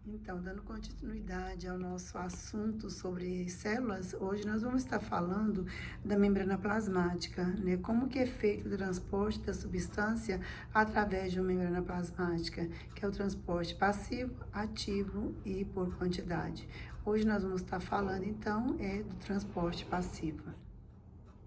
Então, dando continuidade ao nosso assunto sobre células, hoje nós vamos estar falando da membrana plasmática, né? Como que é feito o transporte da substância através de uma membrana plasmática, que é o transporte passivo, ativo e por quantidade. Hoje nós vamos estar falando, então, do transporte passivo.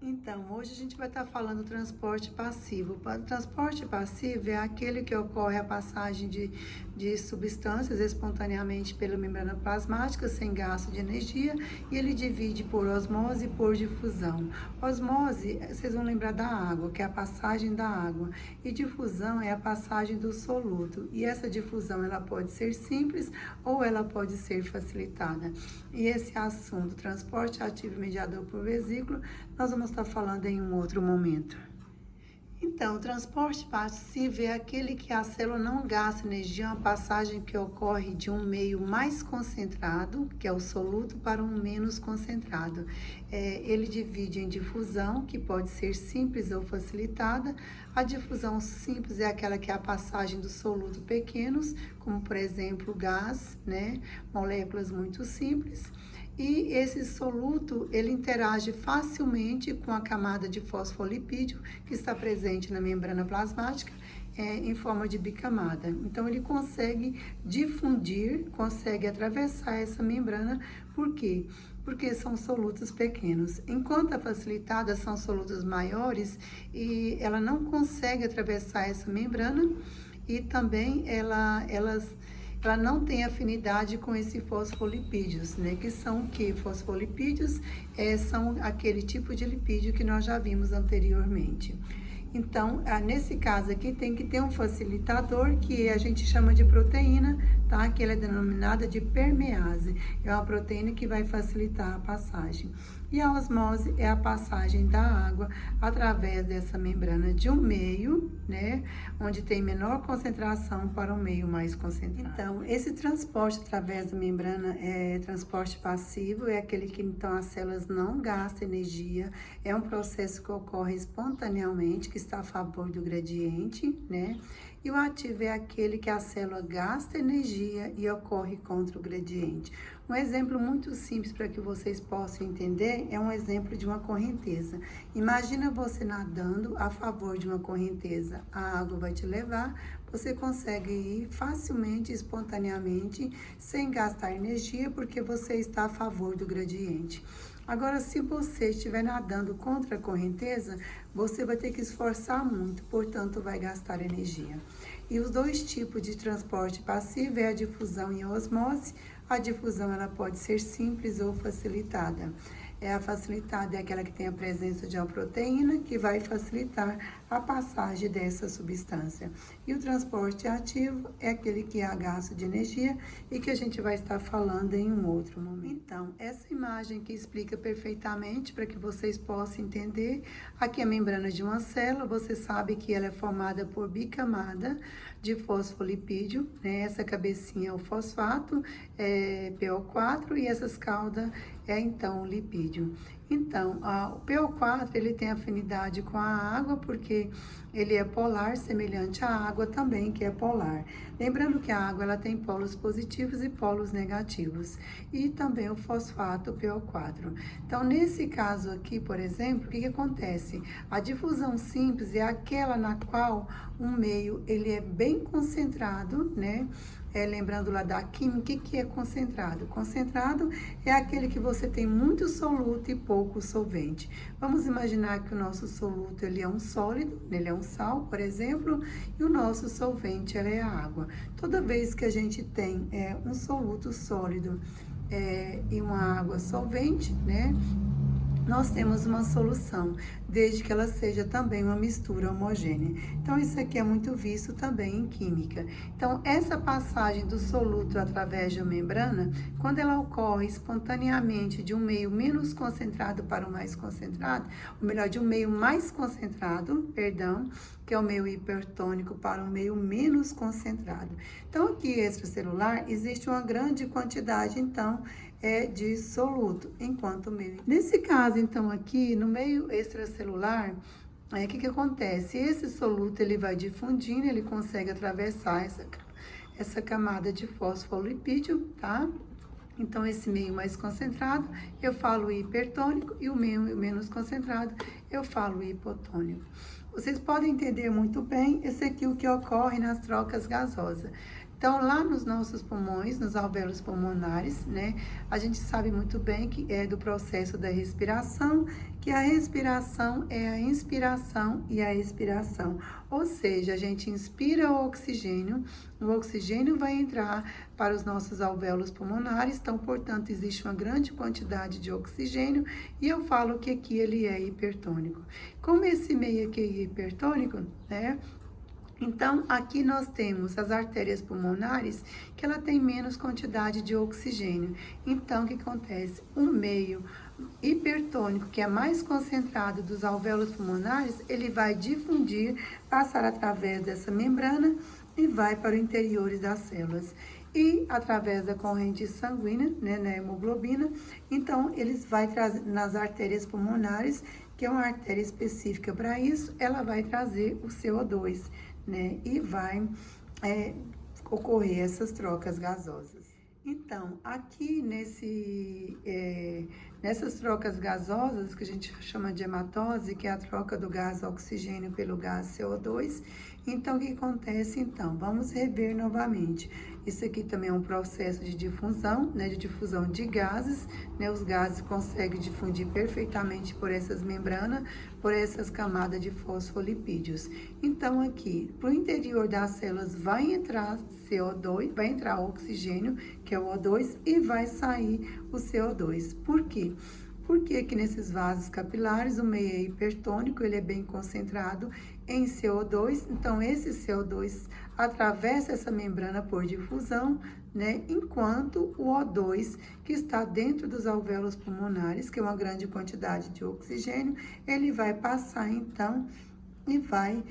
Então, hoje a gente vai estar falando do transporte passivo. O transporte passivo é aquele que ocorre a passagem de substâncias espontaneamente pela membrana plasmática, sem gasto de energia, e ele divide por osmose e por difusão. Osmose, vocês vão lembrar da água, que é a passagem da água, e difusão é a passagem do soluto. E essa difusão, ela pode ser simples ou ela pode ser facilitada. E esse assunto, transporte ativo mediador por vesícula, nós vamos estar falando em um outro momento. Então, o transporte passivo é aquele que a célula não gasta energia, uma passagem que ocorre de um meio mais concentrado, que é o soluto, para um menos concentrado. Ele divide em difusão, que pode ser simples ou facilitada. A difusão simples é aquela que é a passagem do soluto pequenos, como por exemplo gás, né? Moléculas muito simples. E esse soluto, ele interage facilmente com a camada de fosfolipídio que está presente na membrana plasmática em forma de bicamada. Então, ele consegue difundir, consegue atravessar essa membrana. Por quê? Porque são solutos pequenos. Enquanto a facilitada são solutos maiores e ela não consegue atravessar essa membrana e também ela não tem afinidade com esses fosfolipídios, né? Que são o que? Fosfolipídios são aquele tipo de lipídio que nós já vimos anteriormente. Então, nesse caso aqui, tem que ter um facilitador que a gente chama de proteína, tá? Que ela é denominada de permease. É uma proteína que vai facilitar a passagem. E a osmose é a passagem da água através dessa membrana de um meio, né? Onde tem menor concentração para um meio mais concentrado. Então, esse transporte através da membrana é transporte passivo, é aquele que então as células não gastam energia, é um processo que ocorre espontaneamente, que está a favor do gradiente, né? E o ativo é aquele que a célula gasta energia e ocorre contra o gradiente. Um exemplo muito simples para que vocês possam entender é um exemplo de uma correnteza. Imagina você nadando a favor de uma correnteza. A água vai te levar, você consegue ir facilmente, espontaneamente, sem gastar energia, porque você está a favor do gradiente. Agora, se você estiver nadando contra a correnteza, você vai ter que esforçar muito, portanto, vai gastar energia. E os dois tipos de transporte passivo é a difusão e a osmose. A difusão, ela pode ser simples ou facilitada. A facilitada é aquela que tem a presença de uma proteína que vai facilitar a passagem dessa substância. E o transporte ativo é aquele que há gasto de energia e que a gente vai estar falando em um outro momento. Então, essa imagem que explica perfeitamente para que vocês possam entender. Aqui é a membrana de uma célula, você sabe que ela é formada por bicamada de fosfolipídio, né? Essa cabecinha é o fosfato, PO4, e essas caudas então o lipídio. Então, o PO4, ele tem afinidade com a água, porque ele é polar, semelhante à água também, que é polar. Lembrando que a água, ela tem polos positivos e polos negativos. E também o fosfato, PO4. Então, nesse caso aqui, por exemplo, o que acontece? A difusão simples é aquela na qual um meio, ele é bem concentrado, né? Lembrando lá da química, o que é concentrado? Concentrado é aquele que você tem muito soluto e pouco solvente. Vamos imaginar que o nosso soluto, ele é um sólido, ele é um sal, por exemplo, e o nosso solvente, ela é a água. Toda vez que a gente tem um soluto sólido e uma água solvente, né? Nós temos uma solução, desde que ela seja também uma mistura homogênea. Então, isso aqui é muito visto também em química. Então, essa passagem do soluto através da membrana, quando ela ocorre espontaneamente de um meio menos concentrado para o mais concentrado, ou melhor, de um meio mais concentrado, perdão, que é o meio hipertônico, para um meio menos concentrado. Então, aqui extracelular, existe uma grande quantidade, então, de soluto, enquanto meio. Nesse caso, então, aqui no meio extracelular, que acontece? Esse soluto, ele vai difundindo, ele consegue atravessar essa camada de fosfolipídio, tá? Então, esse meio mais concentrado, eu falo hipertônico, e o meio menos concentrado, eu falo hipotônico. Vocês podem entender muito bem esse aqui, o que ocorre nas trocas gasosas. Então, lá nos nossos pulmões, nos alvéolos pulmonares, né, a gente sabe muito bem que é do processo da respiração, que a respiração é a inspiração e a expiração. Ou seja, a gente inspira o oxigênio vai entrar para os nossos alvéolos pulmonares, então, portanto, existe uma grande quantidade de oxigênio, e eu falo que aqui ele é hipertônico. Como esse meio aqui é hipertônico, né? Então, aqui nós temos as artérias pulmonares, que ela tem menos quantidade de oxigênio. Então, o que acontece? O meio hipertônico, que é mais concentrado dos alvéolos pulmonares, ele vai difundir, passar através dessa membrana e vai para o interior das células. E através da corrente sanguínea, né, na hemoglobina, então eles vai trazer nas artérias pulmonares, que é uma artéria específica para isso, ela vai trazer o CO2, né, e vai ocorrer essas trocas gasosas. Então, aqui nessas trocas gasosas, que a gente chama de hematose, que é a troca do gás oxigênio pelo gás CO2, então, o que acontece? Então, vamos rever novamente. Isso aqui também é um processo de difusão, né, de difusão de gases, né, os gases conseguem difundir perfeitamente por essas membranas, por essas camadas de fosfolipídios. Então, aqui, para o interior das células vai entrar CO2, vai entrar oxigênio, que é o O2, e vai sair o CO2. Por quê? Porque aqui nesses vasos capilares, o meio é hipertônico, ele é bem concentrado em CO2, então esse CO2 atravessa essa membrana por difusão, né? Enquanto o O2, que está dentro dos alvéolos pulmonares, que é uma grande quantidade de oxigênio, ele vai passar então e vai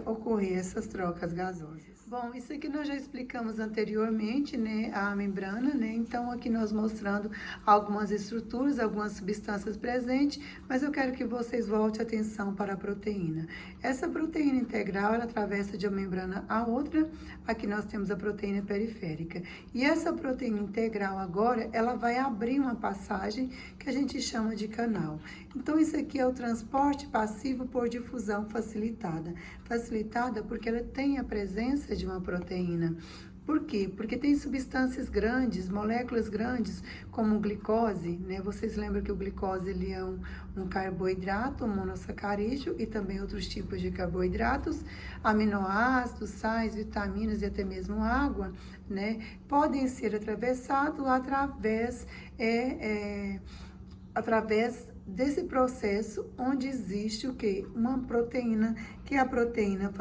ocorrer essas trocas gasosas. Bom, isso aqui nós já explicamos anteriormente, né, a membrana, né, então aqui nós mostrando algumas estruturas, algumas substâncias presentes, mas eu quero que vocês voltem a atenção para a proteína. Essa proteína integral, ela atravessa de uma membrana a outra, aqui nós temos a proteína periférica, e essa proteína integral agora, ela vai abrir uma passagem que a gente chama de canal. Então, isso aqui é o transporte passivo por difusão facilitada. Facilitada porque ela tem a presença de uma proteína. Por quê? Porque tem substâncias grandes, moléculas grandes, como glicose, né? Vocês lembram que o glicose ele é um carboidrato, um monossacarídeo, e também outros tipos de carboidratos, aminoácidos, sais, vitaminas e até mesmo água, né? Podem ser atravessados através desse processo onde existe o quê? Uma proteína, que é a proteína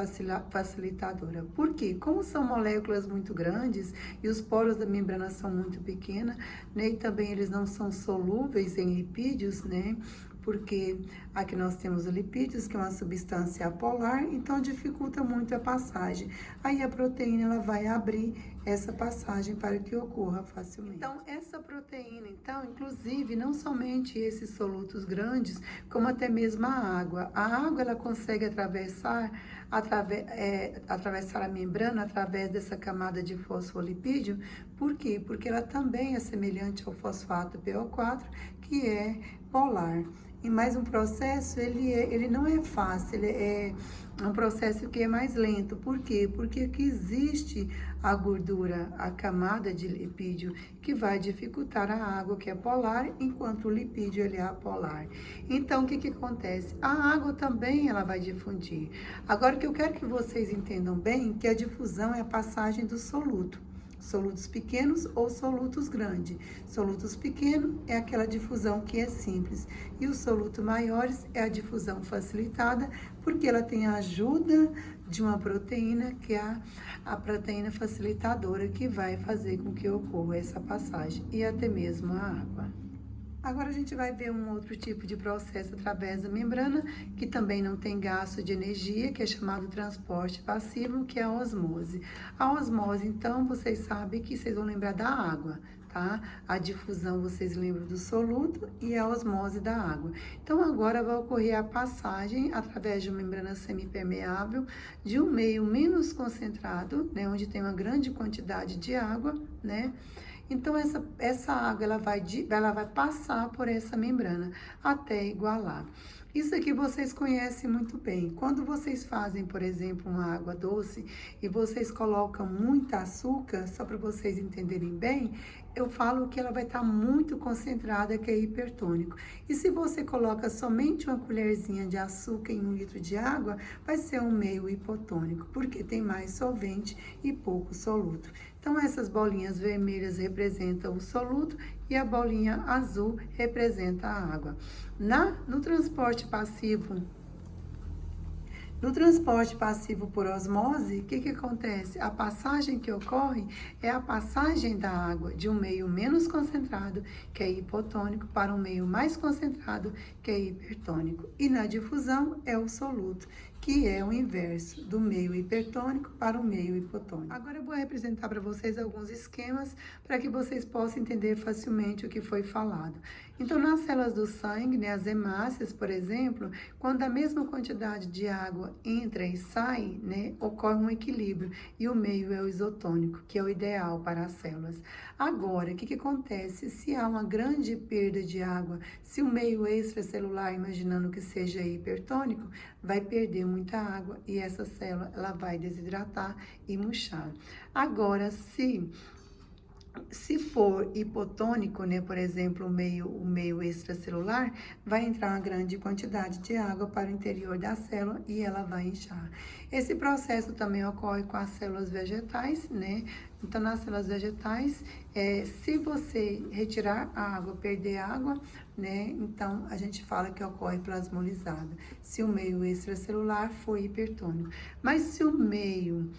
facilitadora. Por quê? Como são moléculas muito grandes e os poros da membrana são muito pequenos, né? E também eles não são solúveis em lipídios, né? Porque aqui nós temos o lipídios, que é uma substância apolar, então dificulta muito a passagem. Aí a proteína ela vai abrir essa passagem para que ocorra facilmente. Então, essa proteína, então, inclusive, não somente esses solutos grandes, como até mesmo a água. A água, ela consegue atravessar a membrana através dessa camada de fosfolipídio. Por quê? Porque ela também é semelhante ao fosfato PO4, que é polar. E mais um processo, ele não é fácil, ele é um processo que é mais lento. Por quê? Porque aqui existe a gordura, a camada de lipídio, que vai dificultar a água, que é polar, enquanto o lipídio ele é apolar. Então, o que acontece? A água também ela vai difundir. Agora, o que eu quero que vocês entendam bem, que a difusão é a passagem do soluto. Solutos pequenos ou solutos grandes. Solutos pequenos é aquela difusão que é simples. E os solutos maiores é a difusão facilitada, porque ela tem a ajuda de uma proteína, que é a proteína facilitadora, que vai fazer com que ocorra essa passagem, e até mesmo a água. Agora a gente vai ver um outro tipo de processo através da membrana, que também não tem gasto de energia, que é chamado transporte passivo, que é a osmose. A osmose, então, vocês sabem que vocês vão lembrar da água, tá? A difusão vocês lembram do soluto e a osmose da água. Então, agora vai ocorrer a passagem através de uma membrana semipermeável de um meio menos concentrado, né, onde tem uma grande quantidade de água, né? Então, essa água ela vai passar por essa membrana até igualar. Isso aqui vocês conhecem muito bem. Quando vocês fazem, por exemplo, uma água doce e vocês colocam muito açúcar, só para vocês entenderem bem, eu falo que ela vai estar muito concentrada, que é hipertônico. E se você coloca somente uma colherzinha de açúcar em 1 litro de água, vai ser um meio hipotônico, porque tem mais solvente e pouco soluto. Então, essas bolinhas vermelhas representam o soluto e a bolinha azul representa a água. No transporte passivo por osmose, o que acontece? A passagem que ocorre é a passagem da água de um meio menos concentrado, que é hipotônico, para um meio mais concentrado, que é hipertônico. E na difusão é o soluto, que é o inverso do meio hipertônico para o meio hipotônico. Agora eu vou representar para vocês alguns esquemas para que vocês possam entender facilmente o que foi falado. Então, nas células do sangue, né, as hemácias, por exemplo, quando a mesma quantidade de água entra e sai, né, ocorre um equilíbrio e o meio é o isotônico, que é o ideal para as células. Agora, o que acontece? Se há uma grande perda de água, se o meio extracelular, imaginando que seja hipertônico, vai perder muita água e essa célula ela vai desidratar e murchar. Agora, se for hipotônico, né, por exemplo, o meio extracelular, vai entrar uma grande quantidade de água para o interior da célula e ela vai inchar. Esse processo também ocorre com as células vegetais, né? Então, nas células vegetais, se você retirar a água, perder água, né? Então, a gente fala que ocorre plasmolizado. Se o meio extracelular for hipertônico. Mas se o meio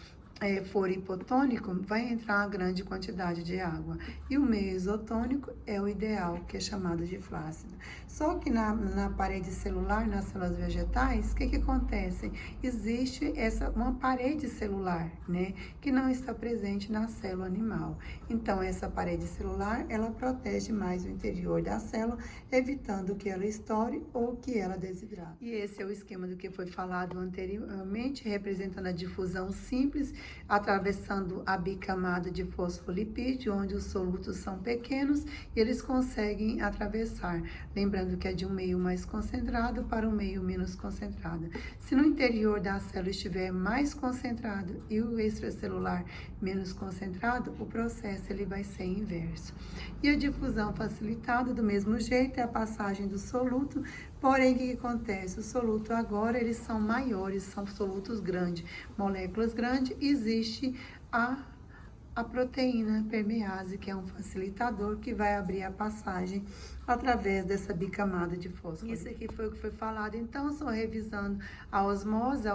for hipotônico, vai entrar uma grande quantidade de água. E o meio isotônico é o ideal, que é chamado de flácido. Só que na parede celular, nas células vegetais, o que acontece? Existe uma parede celular, né, que não está presente na célula animal. Então, essa parede celular, ela protege mais o interior da célula, evitando que ela estoure ou que ela desidrate. E esse é o esquema do que foi falado anteriormente, representando a difusão simples, atravessando a bicamada de fosfolipídio, onde os solutos são pequenos e eles conseguem atravessar. Lembrando que é de um meio mais concentrado para um meio menos concentrado. Se no interior da célula estiver mais concentrado e o extracelular menos concentrado, o processo ele vai ser inverso. E a difusão facilitada, do mesmo jeito, é a passagem do soluto. Porém, o que acontece? O soluto agora, eles são maiores, são solutos grandes, moléculas grandes, existe a proteína permease, que é um facilitador que vai abrir a passagem através dessa bicamada de fósforo. Isso aqui foi o que foi falado. Então, só revisando a osmose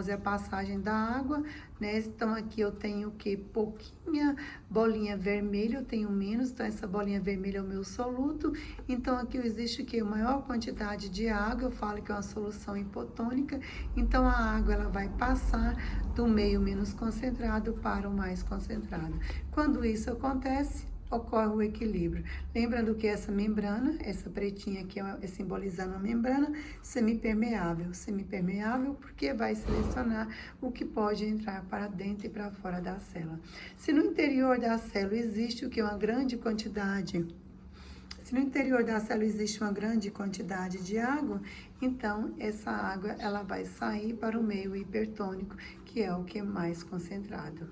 é a passagem da água, né? Então, aqui eu tenho o que? Pouquinha bolinha vermelha, eu tenho menos, então essa bolinha vermelha é o meu soluto. Então, aqui existe o que? Maior quantidade de água, eu falo que é uma solução hipotônica. Então, a água, ela vai passar do meio menos concentrado para o mais concentrado. Quando isso acontece, ocorre o equilíbrio. Lembrando que essa membrana, essa pretinha aqui é simbolizando a membrana semipermeável. Semipermeável porque vai selecionar o que pode entrar para dentro e para fora da célula. Se no interior da célula existe o que? Uma grande quantidade. Se no interior da célula existe uma grande quantidade de água, então essa água ela vai sair para o meio hipertônico, que é o que é mais concentrado.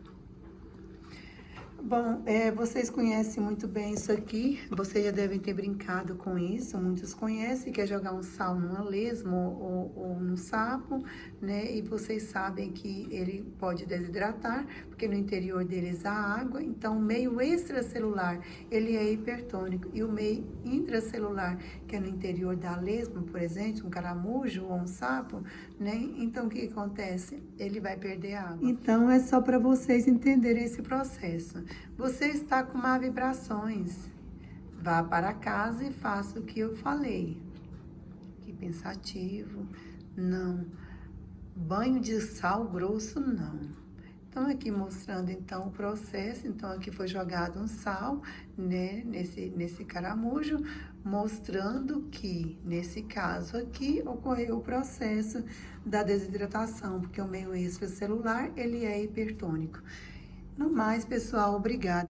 Bom, vocês conhecem muito bem isso aqui, vocês já devem ter brincado com isso, muitos conhecem, que é jogar um sal numa lesma ou num sapo, né? E vocês sabem que ele pode desidratar, porque no interior deles há água, então o meio extracelular, ele é hipertônico, e o meio intracelular, que é no interior da lesma, por exemplo, um caramujo ou um sapo, né? Então, o que acontece? Ele vai perder água. Então, é só para vocês entenderem esse processo. Você está com má vibrações. Vá para casa e faça o que eu falei. Que pensativo. Não. Banho de sal grosso, não. Então, aqui mostrando, então, o processo. Então, aqui foi jogado um sal, né, nesse caramujo, mostrando que, nesse caso aqui, ocorreu o processo da desidratação, porque o meio extracelular, ele é hipertônico. No mais, pessoal, obrigada.